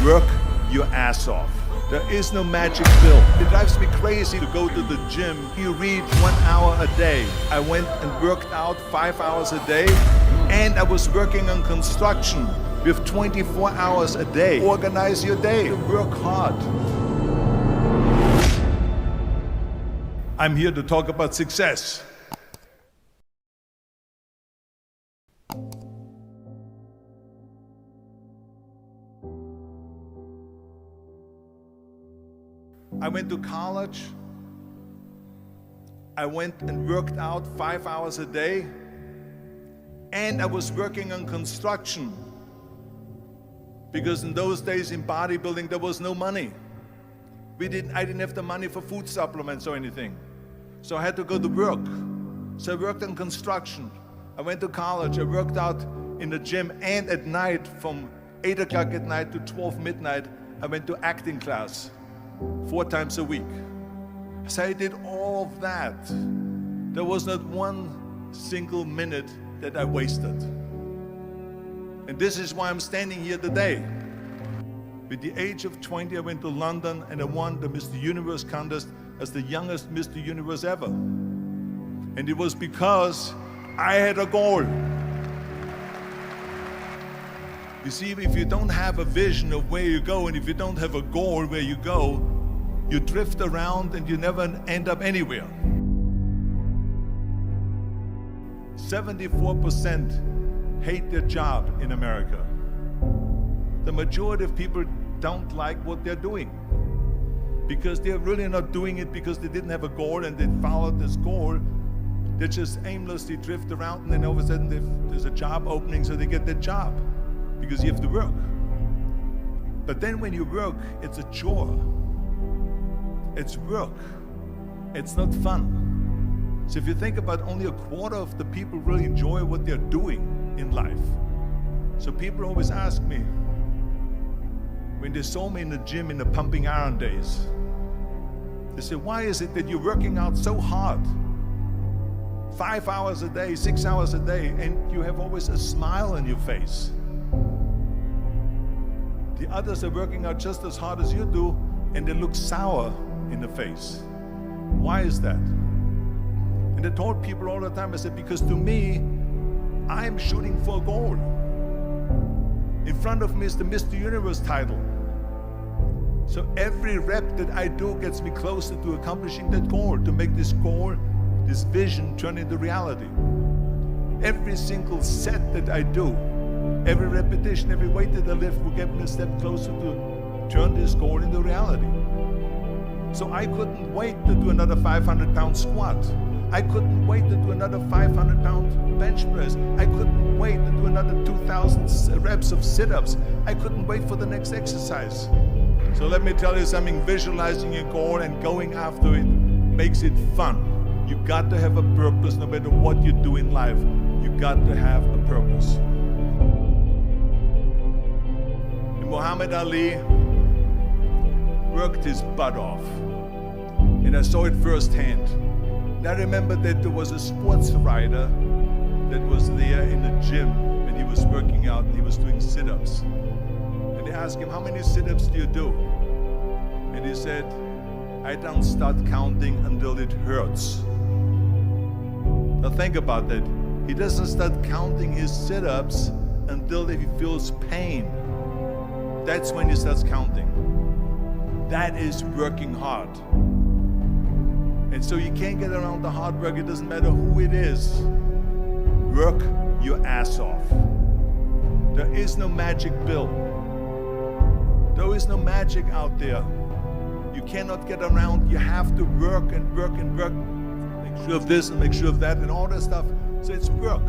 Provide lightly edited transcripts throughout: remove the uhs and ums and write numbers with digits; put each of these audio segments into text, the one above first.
Work your ass off. There is no magic pill. It drives me crazy to go to the gym. You read 1 hour a day. I went and worked out 5 hours a day, and I was working on construction with 24 hours a day. Organize your day. Work hard. I'm here to talk about success. I went to college. I went and worked out 5 hours a day, and I was working on construction because in those days in bodybuilding there was no money. I didn't have the money for food supplements or anything, so I had to go to work. So I worked on construction. I went to college. I worked out in the gym, and at night from 8 o'clock at night to 12 midnight I went to acting class 4 times a week. So I did all of that. There was not one single minute that I wasted. And this is why I'm standing here today. With the age of 20, I went to London and I won the Mr. Universe contest as the youngest Mr. Universe ever. And it was because I had a goal. You see, if you don't have a vision of where you go, and if you don't have a goal where you go, you drift around and you never end up anywhere. 74% hate their job in America. The majority of people don't like what they're doing because they're really not doing it because they didn't have a goal and they followed this goal. They just aimlessly drift around, and then all of a sudden there's a job opening, so they get that job because you have to work. But then when you work, it's a chore. It's work. It's not fun. So if you think about, only a quarter of the people really enjoy what they're doing in life. So people always ask me, when they saw me in the gym in the pumping iron days, they say, why is it that you're working out so hard? 5 hours a day, 6 hours a day, and you have always a smile on your face. The others are working out just as hard as you do, and they look sour in the face. Why is that? And I told people all the time, I said, because to me, I'm shooting for a goal. In front of me is the Mr. Universe title. So every rep that I do gets me closer to accomplishing that goal, to make this goal, this vision turn into reality. Every single set that I do, every repetition, every weight that I lift will get me a step closer to turn this goal into reality. So I couldn't wait to do another 500-pound squat. I couldn't wait to do another 500-pound bench press. I couldn't wait to do another 2,000 reps of sit-ups. I couldn't wait for the next exercise. So let me tell you something, visualizing your goal and going after it makes it fun. You got to have a purpose no matter what you do in life. You got to have a purpose. And Muhammad Ali worked his butt off, and I saw it firsthand. And I remember that there was a sports writer that was there in the gym when he was working out and he was doing sit-ups. And they asked him, how many sit-ups do you do? And he said, I don't start counting until it hurts. Now think about that. He doesn't start counting his sit-ups until he feels pain. That's when he starts counting. That is working hard. And so you can't get around the hard work. It doesn't matter who it is. Work your ass off. There is no magic pill. There is no magic out there. You cannot get around. You have to work and work and work. Make sure of this and make sure of that and all that stuff. So it's work.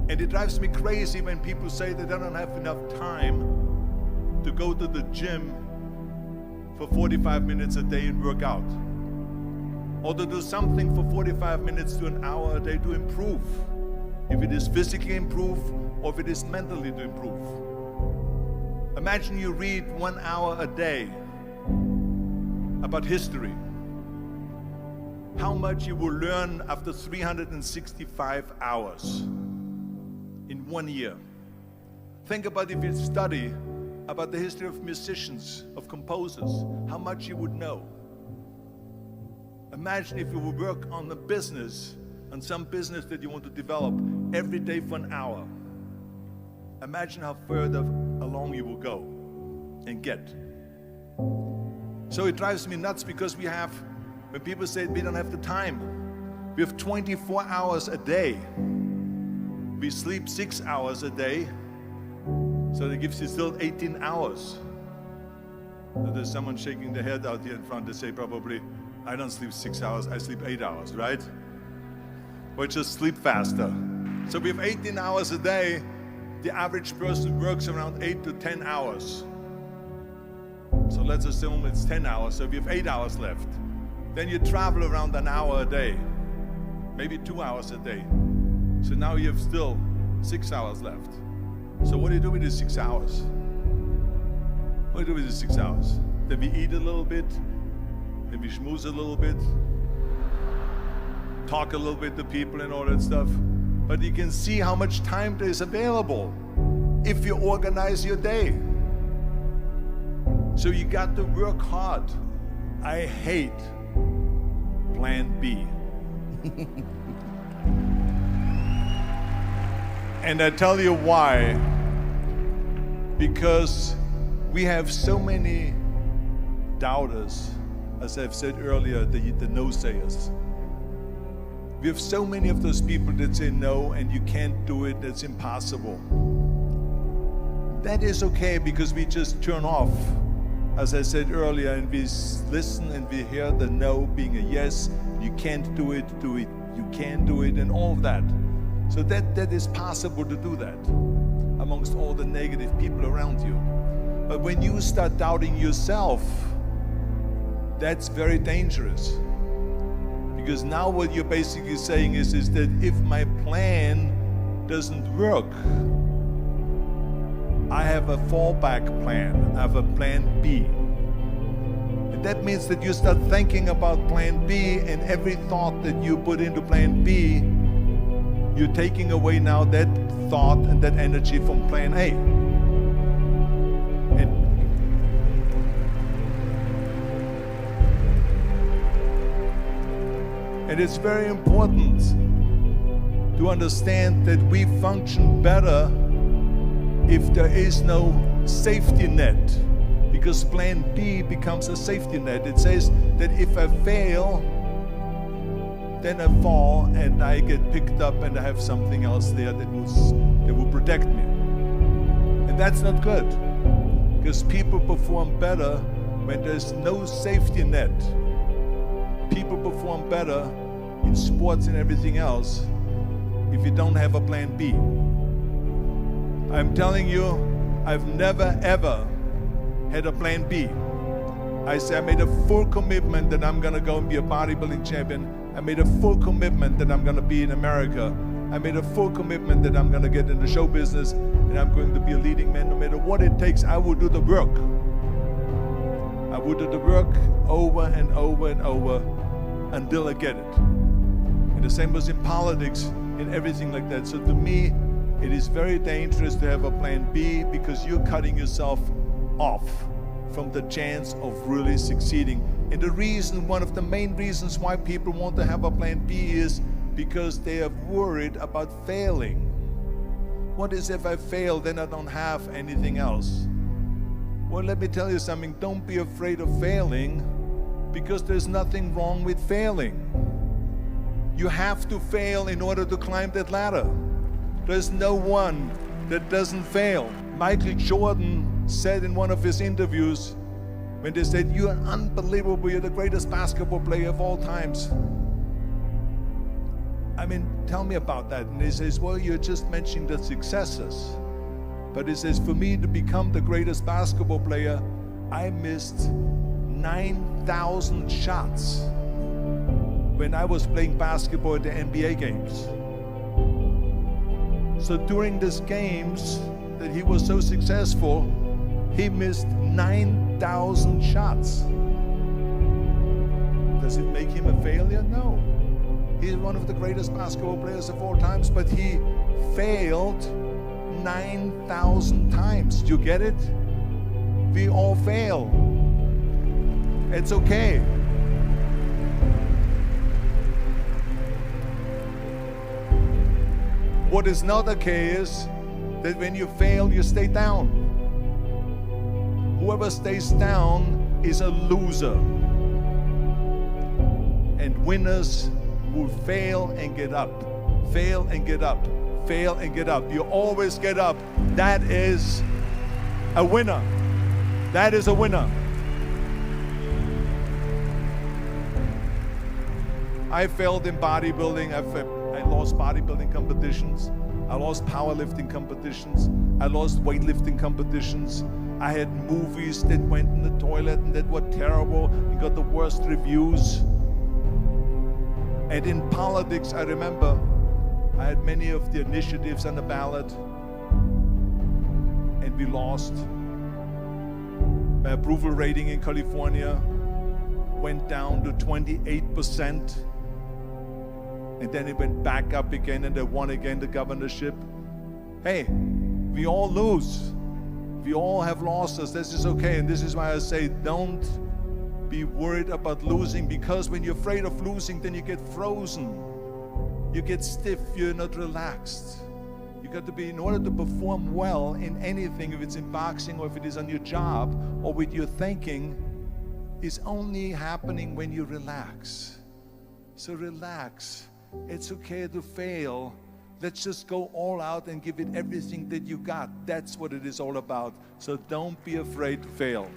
And it drives me crazy when people say that they don't have enough time to go to the gym for 45 minutes a day and work out. Or to do something for 45 minutes to an hour a day to improve. If it is physically improve or if it is mentally to improve. Imagine you read 1 hour a day about history. How much you will learn after 365 hours in 1 year. Think about if you study about the history of musicians, of composers, how much you would know. Imagine if you would work on a business, on some business that you want to develop every day for an hour. Imagine how further along you will go and get. So it drives me nuts because when people say we don't have the time, we have 24 hours a day. We sleep 6 hours a day, so that gives you still 18 hours. So there's someone shaking their head out here in front. They say probably, I don't sleep 6 hours, I sleep 8 hours, right? Or just sleep faster. So we have 18 hours a day. The average person works around 8 to 10 hours. So let's assume it's 10 hours, so we have 8 hours left. Then you travel around an hour a day, maybe 2 hours a day. So now you have still 6 hours left. So what do you do with these 6 hours? What do you do with these 6 hours? Then we eat a little bit, then we schmooze a little bit, talk a little bit to people and all that stuff. But you can see how much time there is available if you organize your day. So you got to work hard. I hate plan B. And I tell you why. Because we have so many doubters, as I've said earlier, the no-sayers. We have so many of those people that say no and you can't do it, that's impossible. That is okay because we just turn off, as I said earlier, and we listen and we hear the no being a yes. You can't do it, you can do it, and all of that. So that is possible to do that amongst all the negative people around you. But when you start doubting yourself, that's very dangerous. Because now what you're basically saying is that if my plan doesn't work, I have a fallback plan, I have a plan B. And that means that you start thinking about plan B, and every thought that you put into plan B, you're taking away now that thought and that energy from plan A. And it's very important to understand that we function better if there is no safety net, because plan B becomes a safety net. It says that if I fail, then I fall and I get picked up and I have something else there that will protect me. And that's not good, because people perform better when there's no safety net. People perform better in sports and everything else if you don't have a plan B. I'm telling you, I've never ever had a plan B. I made a full commitment that I'm gonna go and be a bodybuilding champion. I made a full commitment that I'm gonna be in America. I made a full commitment that I'm gonna get in the show business and I'm going to be a leading man. No matter what it takes, I will do the work. I will do the work over and over and over until I get it. And the same was in politics and everything like that. So to me, it is very dangerous to have a plan B, because you're cutting yourself off from the chance of really succeeding. And the reason, one of the main reasons why people want to have a plan B is because they are worried about failing. What is if I fail, then I don't have anything else? Well, let me tell you something, don't be afraid of failing, because there's nothing wrong with failing. You have to fail in order to climb that ladder. There's no one that doesn't fail. Michael Jordan said in one of his interviews, when they said, "You're unbelievable, you're the greatest basketball player of all times." I mean, tell me about that. And he says, well, you're just mentioning the successes. But he says, for me to become the greatest basketball player, I missed 9,000 shots when I was playing basketball at the NBA games. So during these games that he was so successful, he missed 9,000 shots. Does it make him a failure? No. He's one of the greatest basketball players of all times, but he failed 9,000 times. Do you get it? We all fail. It's okay. What is not okay is that when you fail, you stay down. Whoever stays down is a loser. And winners will fail and get up, fail and get up, fail and get up. You always get up. That is a winner. That is a winner. I failed in bodybuilding. I lost bodybuilding competitions. I lost powerlifting competitions. I lost weightlifting competitions. I had movies that went in the toilet and that were terrible and got the worst reviews. And in politics, I remember I had many of the initiatives on the ballot, and we lost. My approval rating in California went down to 28%, and then it went back up again, and I won again the governorship. Hey, we all lose. We all have losses. This is okay, and this is why I say don't be worried about losing, because when you're afraid of losing, then you get frozen. You get stiff, you're not relaxed. You got to be, in order to perform well in anything, if it's in boxing or if it is on your job or with your thinking, is only happening when you relax. So relax. It's okay to fail. Let's just go all out and give it everything that you got. That's what it is all about. So don't be afraid to fail.